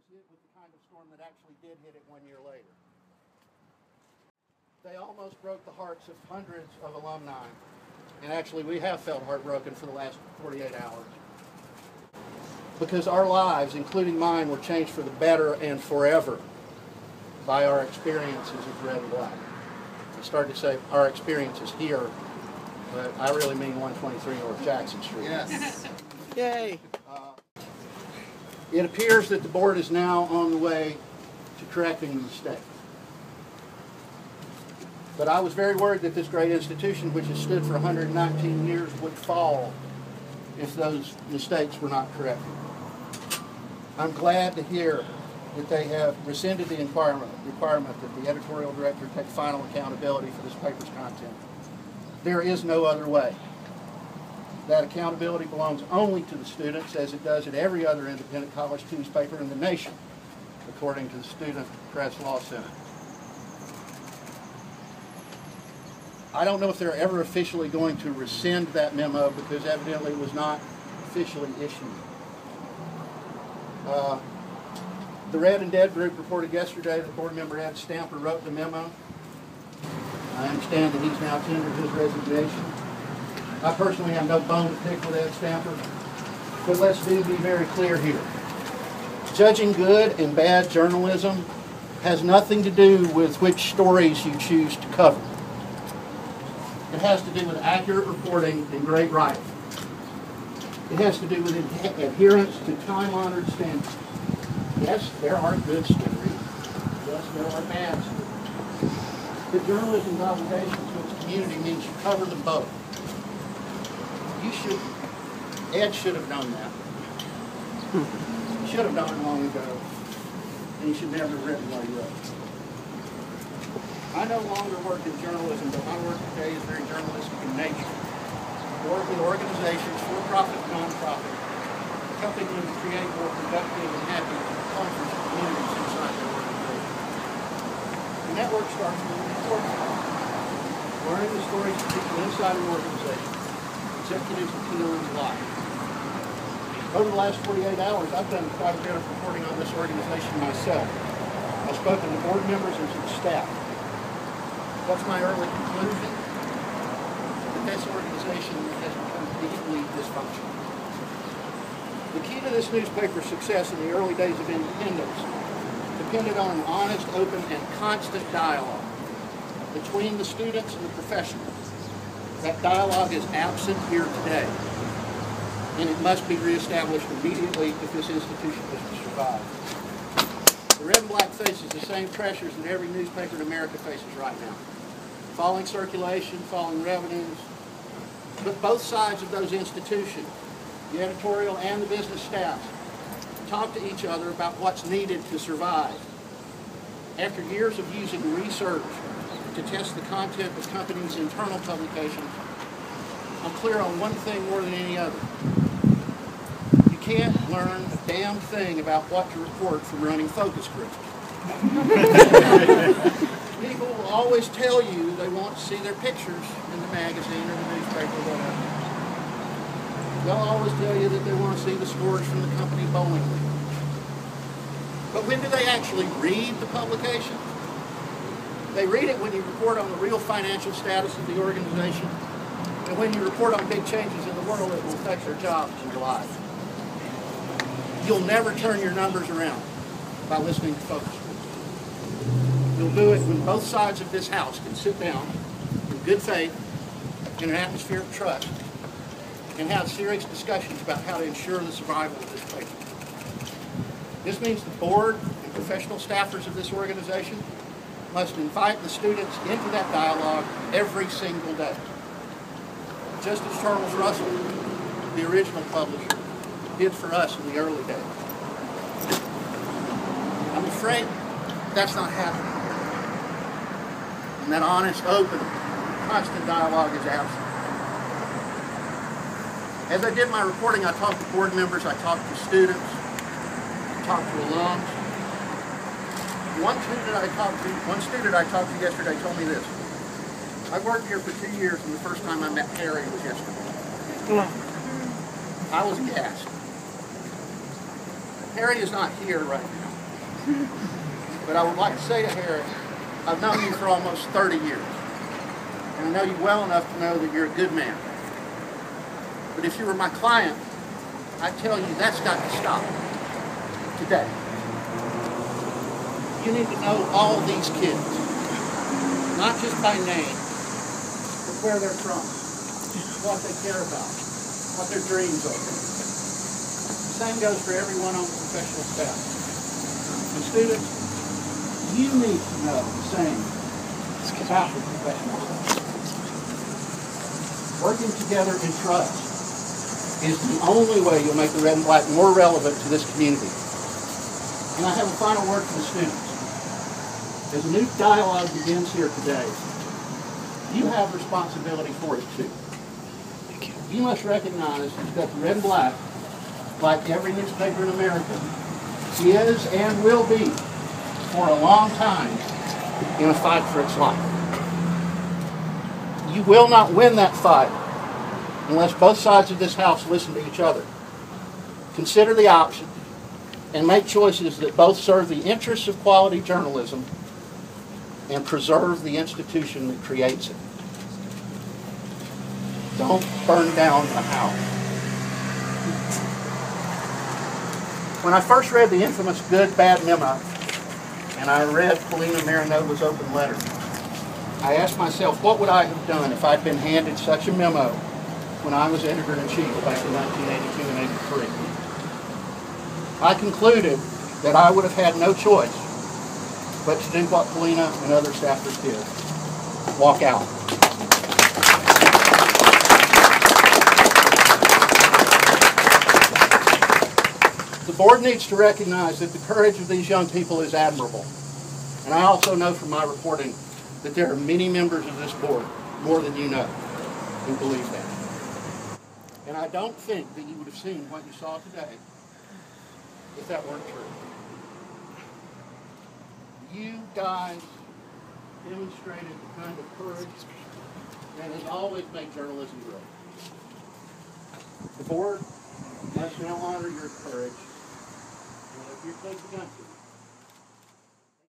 was hit with the kind of storm that actually did hit it 1 year later. They almost broke the hearts of hundreds of alumni. And actually, we have felt heartbroken for the last 48 hours. Because our lives, including mine, were changed for the better and forever by our experiences of Red and Black. I started to say our experiences here, but I really mean 123 North Jackson Street. Yes. Yay. It appears that the board is now on the way to correcting the mistake. But I was very worried that this great institution, which has stood for 119 years, would fall if those mistakes were not corrected. I'm glad to hear that they have rescinded the requirement that the editorial director take final accountability for this paper's content. There is no other way. That accountability belongs only to the students, as it does at every other independent college newspaper in the nation, according to the Student Press Law Center. I don't know if they're ever officially going to rescind that memo, because evidently it was not officially issued. The Red and Dead group reported yesterday that board member Ed Stamper wrote the memo. I understand that he's now tendered his resignation. I personally have no bone to pick with Ed Stamper, but let's be very clear here. Judging good and bad journalism has nothing to do with which stories you choose to cover. It has to do with accurate reporting and great writing. It has to do with adherence to time-honored standards. Yes, there are good stories. Yes, there are bad stories. But journalism's obligation to its community means you cover them both. Ed should have known that. He should have known it long ago. And he should never have written what he wrote. I no longer work in journalism, but my work today is very journalistic in nature. I work with organizations, for-profit and non-profit, helping them to create more productive and happy cultures and communities inside their organization. The network starts with reporting. Learning the stories of people inside an organization, executives and teams alike. Over the last 48 hours, I've done quite a bit of reporting on this organization myself. I've spoken to board members and to the staff. What's my early conclusion? That this organization has become deeply dysfunctional. The key to this newspaper's success in the early days of independence depended on an honest, open, and constant dialogue between the students and the professionals. That dialogue is absent here today, and it must be reestablished immediately if this institution is to survive. The Red and Black faces the same pressures that every newspaper in America faces right now. Falling circulation, falling revenues. But both sides of those institutions, the editorial and the business staff, talk to each other about what's needed to survive. After years of using research to test the content of companies' internal publications, I'm clear on one thing more than any other. You can't learn a damn thing about what to report from running focus groups. People will always tell you they want to see their pictures in the magazine or the newspaper or whatever. They'll always tell you that they want to see the scores from the company bowling league. But when do they actually read the publication? They read it when you report on the real financial status of the organization, and when you report on big changes in the world that will affect their jobs and their lives. You'll never turn your numbers around by listening to focus groups. You'll do it when both sides of this house can sit down in good faith, in an atmosphere of trust, and have serious discussions about how to ensure the survival of this paper. This means the board and professional staffers of this organization must invite the students into that dialogue every single day. Just as Charles Russell, the original publisher, did for us in the early days. I'm afraid that's not happening. And that honest, open, constant dialogue is absent. As I did my reporting, I talked to board members, I talked to students, I talked to alums. One student I talked to yesterday told me this. I worked here for 2 years, and the first time I met Harry was yesterday. I was aghast. Harry is not here right now. But I would like to say to Harry, I've known you for almost 30 years. And I know you well enough to know that you're a good man. But if you were my client, I tell you that's got to stop today. You need to know all these kids, not just by name, but where they're from, what they care about, what their dreams are. The same goes for everyone on the professional staff. And students, you need to know the same about the professional staff. Working together in trust is the only way you'll make the red and black more relevant to this community. And I have a final word for the students. As a new dialogue begins here today, you have responsibility for it too. You must recognize that the red and black, like every newspaper in America, is and will be for a long time in a fight for its life. You will not win that fight unless both sides of this house listen to each other. Consider the options and make choices that both serve the interests of quality journalism and preserve the institution that creates it. Don't burn down the house. When I first read the infamous Good Bad Memo, and I read Paulina Marinova's open letter, I asked myself, what would I have done if I'd been handed such a memo when I was editor-in-chief back in 1982 and 83? I concluded that I would have had no choice but to do what Paulina and other staffers did: walk out. The board needs to recognize that the courage of these young people is admirable. And I also know from my reporting that there are many members of this board, more than you know, who believe that. And I don't think that you would have seen what you saw today if that weren't true. You guys demonstrated the kind of courage that has always made journalism great. The board must now honor your courage. And if you're taking the country,